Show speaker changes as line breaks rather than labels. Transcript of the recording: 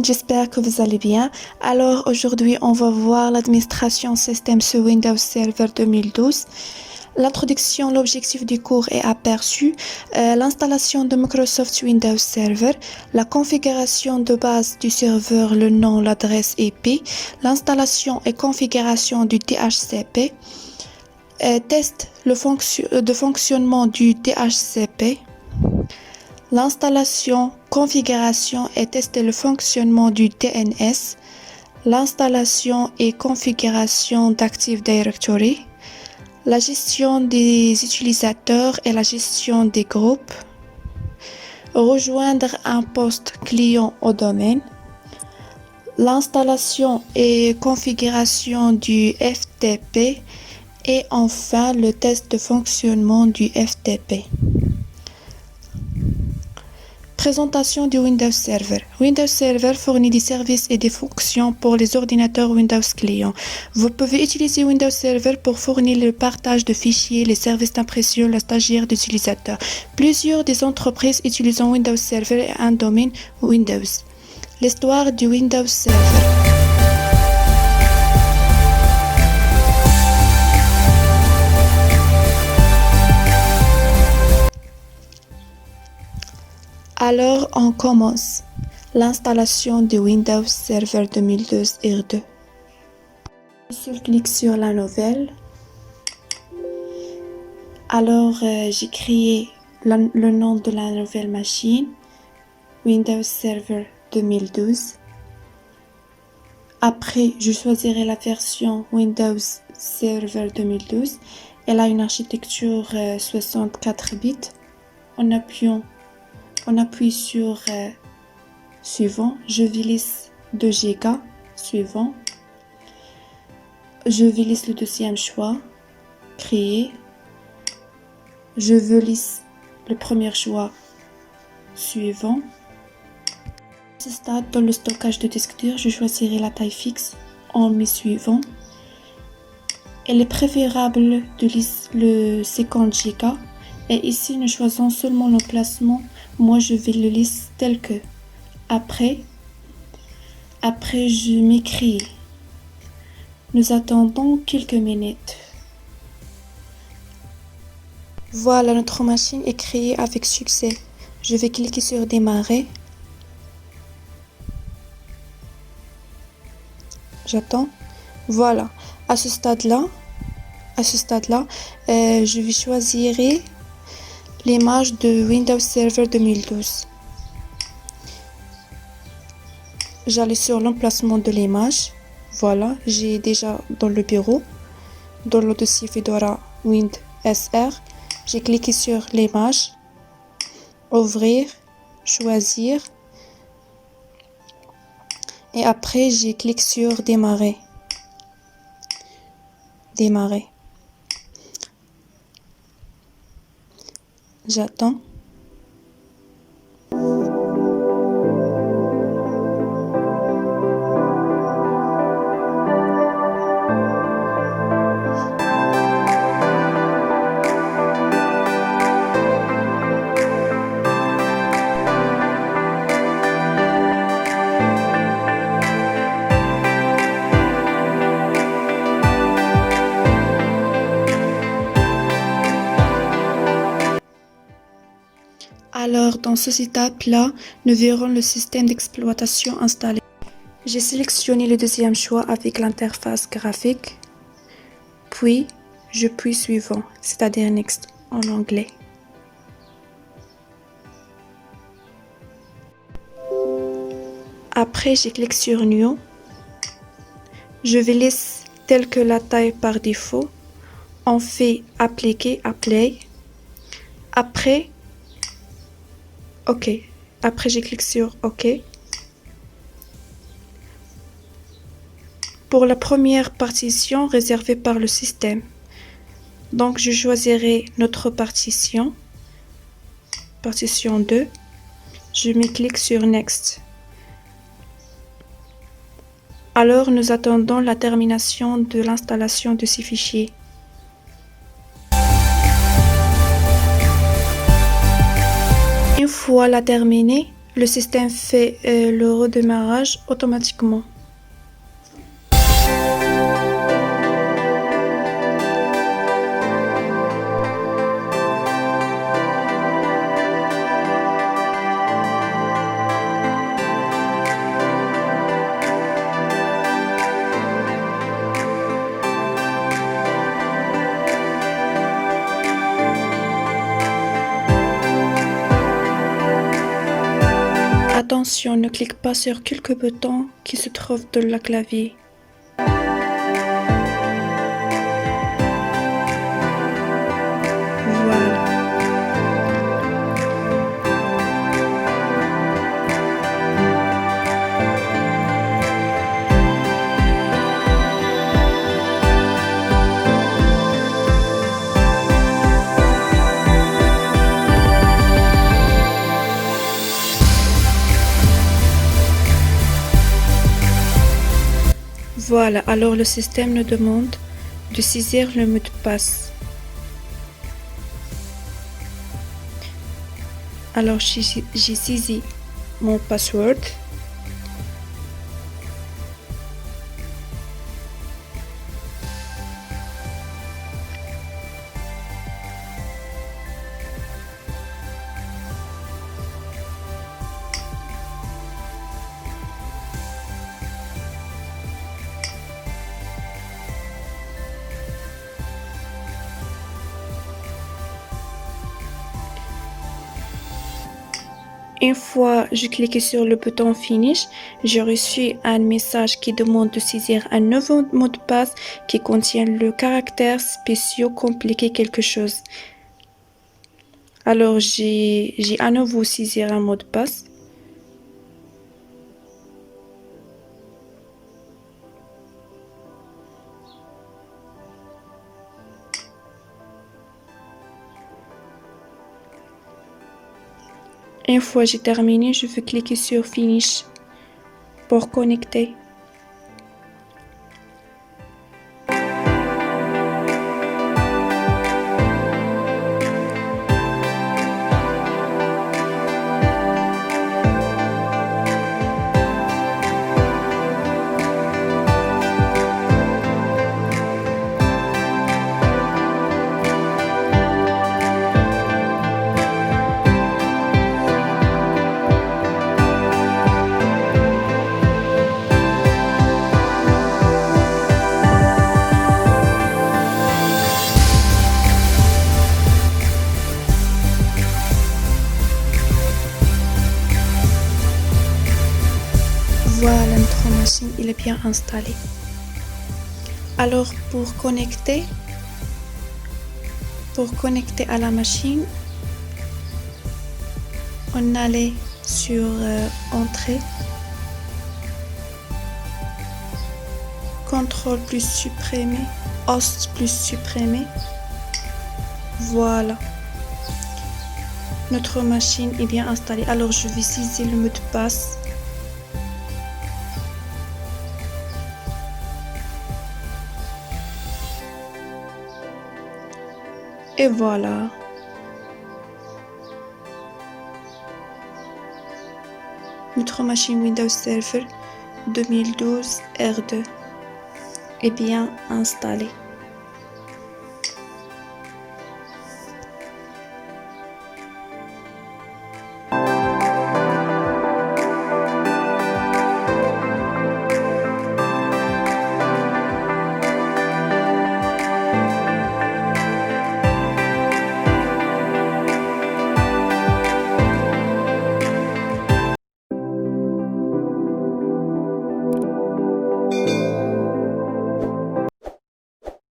J'espère que vous allez bien. Alors aujourd'hui, on va voir l'administration système sur Windows Server 2012. L'introduction, l'objectif du cours est aperçu, l'installation de Microsoft Windows Server, la configuration de base du serveur, le nom, l'adresse IP, l'installation et configuration du DHCP, test de fonctionnement du DHCP, l'installation, configuration et tester le fonctionnement du DNS, l'installation et configuration d'Active Directory, la gestion des utilisateurs et la gestion des groupes, rejoindre un poste client au domaine, l'installation et configuration du FTP et enfin le test de fonctionnement du FTP. Présentation du Windows Server. Windows Server fournit des services et des fonctions pour les ordinateurs Windows clients. Vous pouvez utiliser Windows Server pour fournir le partage de fichiers, les services d'impression, la stagiaire d'utilisateurs. Plusieurs des entreprises utilisant Windows Server et un domaine Windows. L'histoire du Windows Server. Alors, on commence l'installation de Windows Server 2012 R2. Je clique sur la nouvelle. Alors, j'ai créé le nom de la nouvelle machine, Windows Server 2012. Après, je choisirai la version Windows Server 2012. Elle a une architecture 64 bits. On appuie sur suivant, je vérifie 2 Go, suivant, je vérifie le deuxième choix, créer, je vérifie le premier choix, suivant. À ce stade, dans le stockage de disque dur, je choisirai la taille fixe en mes suivant. Il est préférable de lire le 50 Go et ici nous choisissons seulement l'emplacement. Moi, je vais le lire tel que. Après, je m'écris. Nous attendons quelques minutes. Voilà, notre machine est créée avec succès. Je vais cliquer sur démarrer. J'attends. Voilà. À ce stade-là, je vais choisir l'image de Windows Server 2012. J'allais sur l'emplacement de l'image. Voilà, j'ai déjà dans le bureau, dans le dossier Fedora Wind SR. J'ai cliqué sur l'image, ouvrir, choisir. Et après, j'ai cliqué sur démarrer. Démarrer. J'attends. Alors, dans cette étape-là, nous verrons le système d'exploitation installé. J'ai sélectionné le deuxième choix avec l'interface graphique, puis je puis suivant, c'est-à-dire Next en anglais. Après, je clique sur New. Je vais laisser telle que la taille par défaut. On fait appliquer, apply. Après, OK. Après, je clique sur OK. Pour la première partition réservée par le système. Donc, je choisirai notre partition. Partition 2. Je me clique sur Next. Alors, nous attendons la termination de l'installation de ces fichiers. Une fois la terminée, Le système fait le redémarrage automatiquement. Attention, ne clique pas sur quelques boutons qui se trouvent dans le clavier. Voilà. Voilà, alors le système nous demande de saisir le mot de passe. Alors j'ai saisi mon password. Une fois j'ai cliqué sur le bouton Finish, j'ai reçu un message qui demande de saisir un nouveau mot de passe qui contient le caractère spécial compliqué quelque chose. Alors j'ai à nouveau saisir un mot de passe. Une fois j'ai terminé, je vais cliquer sur Finish pour connecter. Voilà, notre machine il est bien installée. Alors pour connecter à la machine, on allait sur Entrée, Contrôle plus supprimer, Host plus supprimer. Voilà. Notre machine est bien installée. Alors je vais saisir le mot de passe. Et voilà. Notre machine Windows Server 2012 R2 est bien installée.